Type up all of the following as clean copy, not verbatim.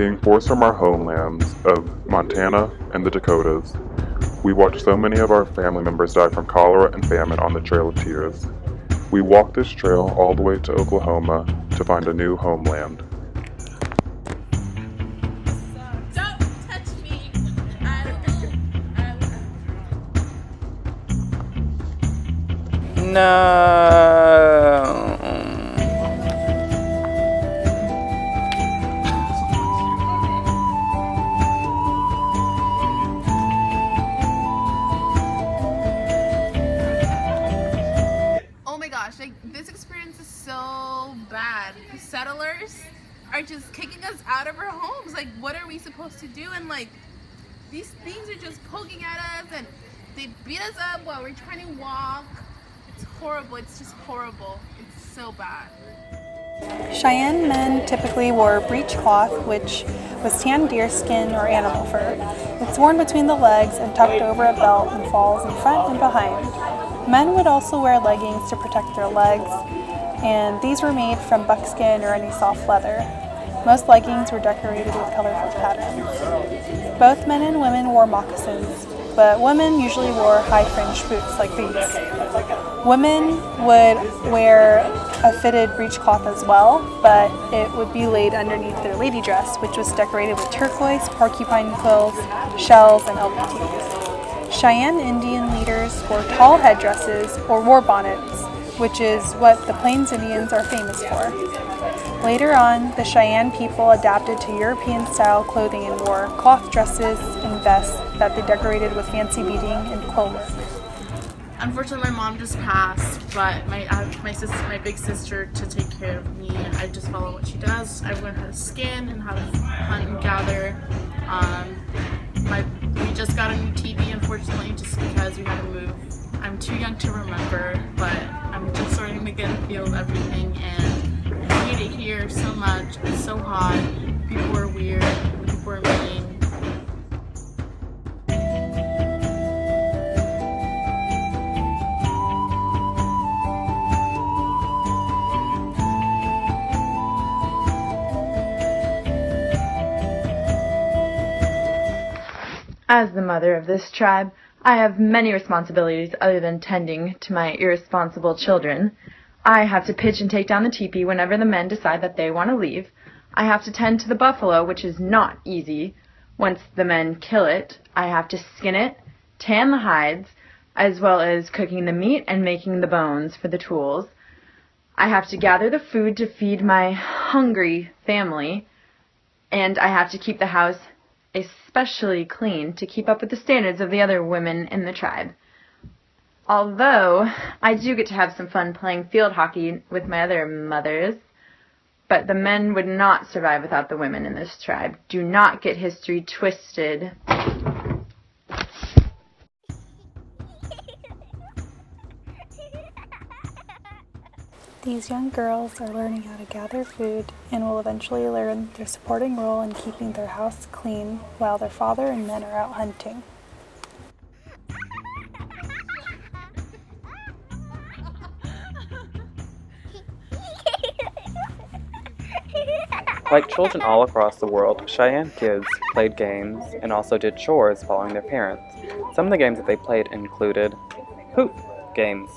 Being forced from our homelands of Montana and the Dakotas, we watched so many of our family members die from cholera and famine on the Trail of Tears. We walked this trail all the way to Oklahoma to find a new homeland. Don't touch me. No. Oh my gosh, like this experience is so bad. The settlers are just kicking us out of our homes. Like, what are we supposed to do? And like, these things are just poking at us and they beat us up while we're trying to walk. It's horrible. It's just horrible. It's so bad. Cheyenne men typically wore breechcloth, which was tanned deerskin or animal fur. It's worn between the legs and tucked over a belt and falls in front and behind. Men would also wear leggings to protect their legs, and these were made from buckskin or any soft leather. Most leggings were decorated with colorful patterns. Both men and women wore moccasins, but women usually wore high fringed boots like these. Women would wear a fitted breechcloth as well, but it would be laid underneath their lady dress, which was decorated with turquoise, porcupine quills, shells, and LBTs. Cheyenne Indian leaders wore tall headdresses or war bonnets, which is what the Plains Indians are famous for. Later on, the Cheyenne people adapted to European-style clothing and wore cloth dresses and vests that they decorated with fancy beading and quill work. Unfortunately, my mom just passed, but I have my big sister to take care of me. I just follow what she does. I learned how to skin and how to hunt and gather. We just got a new TV, unfortunately, just because we had to move. I'm too young to remember, but I'm just starting to get a feel of everything, and I hate it here so much. It's so hot. People are weird. People are mean. As the mother of this tribe, I have many responsibilities other than tending to my irresponsible children. I have to pitch and take down the teepee whenever the men decide that they want to leave. I have to tend to the buffalo, which is not easy. Once the men kill it, I have to skin it, tan the hides, as well as cooking the meat and making the bones for the tools. I have to gather the food to feed my hungry family, and I have to keep the house especially clean to keep up with the standards of the other women in the tribe. Although I do get to have some fun playing field hockey with my other mothers, but the men would not survive without the women in this tribe. Do not get history twisted. These young girls are learning how to gather food and will eventually learn their supporting role in keeping their house clean while their father and men are out hunting. Like children all across the world, Cheyenne kids played games and also did chores following their parents. Some of the games that they played included hoop games.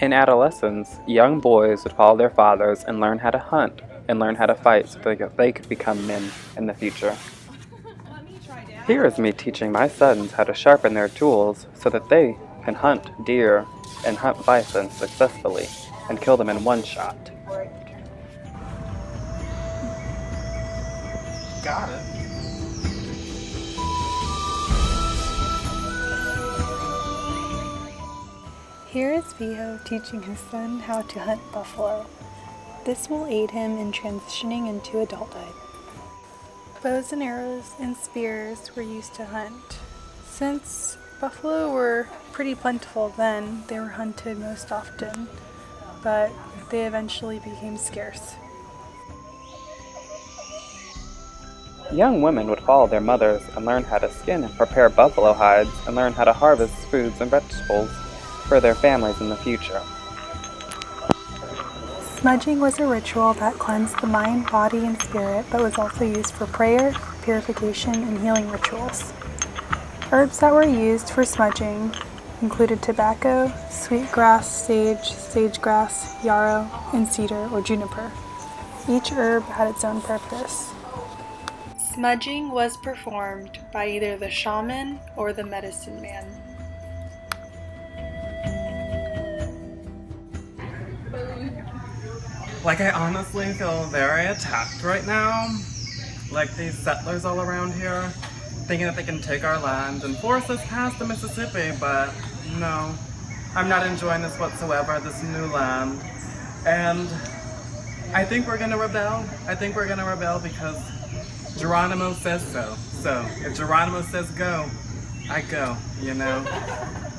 In adolescence, young boys would follow their fathers and learn how to hunt and learn how to fight so that they could become men in the future. Here is me teaching my sons how to sharpen their tools so that they can hunt deer and hunt bison successfully and kill them in one shot. Got it. Here is Viho teaching his son how to hunt buffalo. This will aid him in transitioning into adulthood. Bows and arrows and spears were used to hunt. Since buffalo were pretty plentiful then, they were hunted most often, but they eventually became scarce. Young women would follow their mothers and learn how to skin and prepare buffalo hides and learn how to harvest foods and vegetables for their families in the future. Smudging was a ritual that cleansed the mind, body, and spirit, but was also used for prayer, purification, and healing rituals. Herbs that were used for smudging included tobacco, sweetgrass, sage, sagegrass, yarrow, and cedar or juniper. Each herb had its own purpose. Smudging was performed by either the shaman or the medicine man. Like, I honestly feel very attacked right now. Like, these settlers all around here, thinking that they can take our land and force us past the Mississippi, but no. I'm not enjoying this whatsoever, this new land. And I think we're gonna rebel. I think we're gonna rebel because Geronimo says so. So, if Geronimo says go, I go, you know?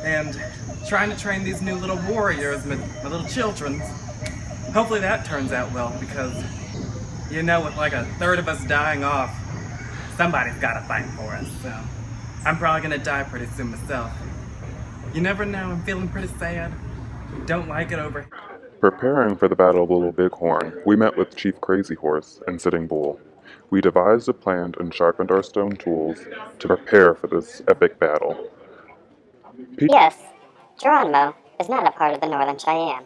And trying to train these new little warriors, my little children, hopefully that turns out well, because, you know, with like a third of us dying off, somebody's gotta fight for us, so I'm probably gonna die pretty soon myself. You never know, I'm feeling pretty sad. Don't like it over. Preparing for the Battle of Little Bighorn, we met with Chief Crazy Horse and Sitting Bull. We devised a plan and sharpened our stone tools to prepare for this epic battle. Yes, Geronimo is not a part of the Northern Cheyenne.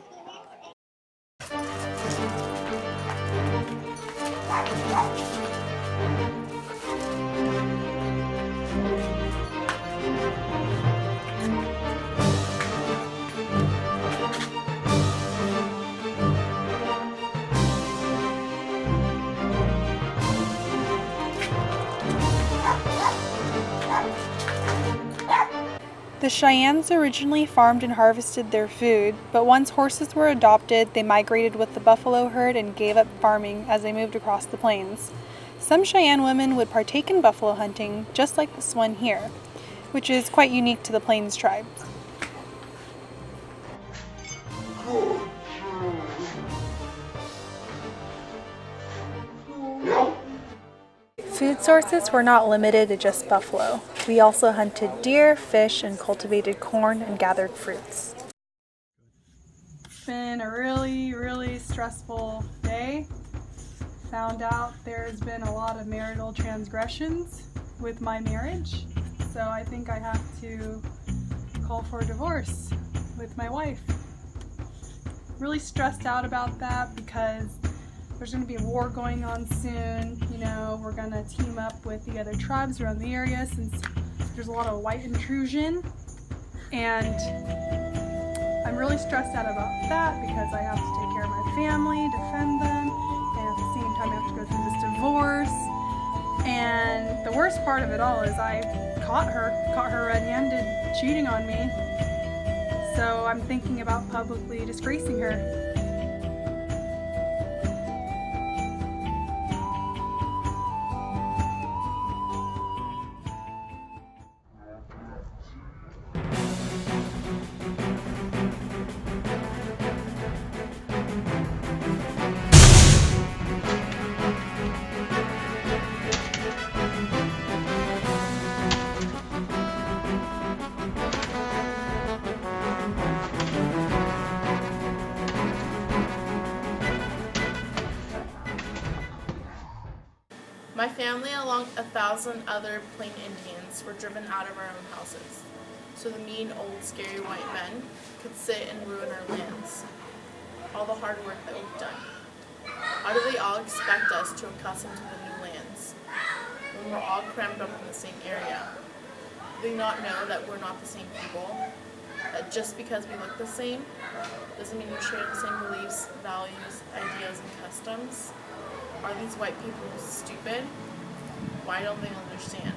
The Cheyennes originally farmed and harvested their food, but once horses were adopted, they migrated with the buffalo herd and gave up farming as they moved across the plains. Some Cheyenne women would partake in buffalo hunting, just like this one here, which is quite unique to the Plains tribes. Food sources were not limited to just buffalo. We also hunted deer, fish, and cultivated corn and gathered fruits. It's been a really stressful day. Found out there's been a lot of marital transgressions with my marriage, so I think I have to call for a divorce with my wife. Really stressed out about that because there's going to be a war going on soon. You know, we're going to team up with the other tribes around the area since there's a lot of white intrusion. And I'm really stressed out about that because I have to take care of my family, defend them, and at the same time I have to go through this divorce. And the worst part of it all is I caught her red-handed cheating on me. So I'm thinking about publicly disgracing her. My family, along 1,000 other Plain Indians, were driven out of our own houses, so the mean, old, scary white men could sit and ruin our lands. All the hard work that we've done. How do they all expect us to accustom to the new lands when we're all crammed up in the same area? Do they not know that we're not the same people? That just because we look the same doesn't mean we share the same beliefs, values, ideas, and customs? Are these white people stupid? Why don't they understand?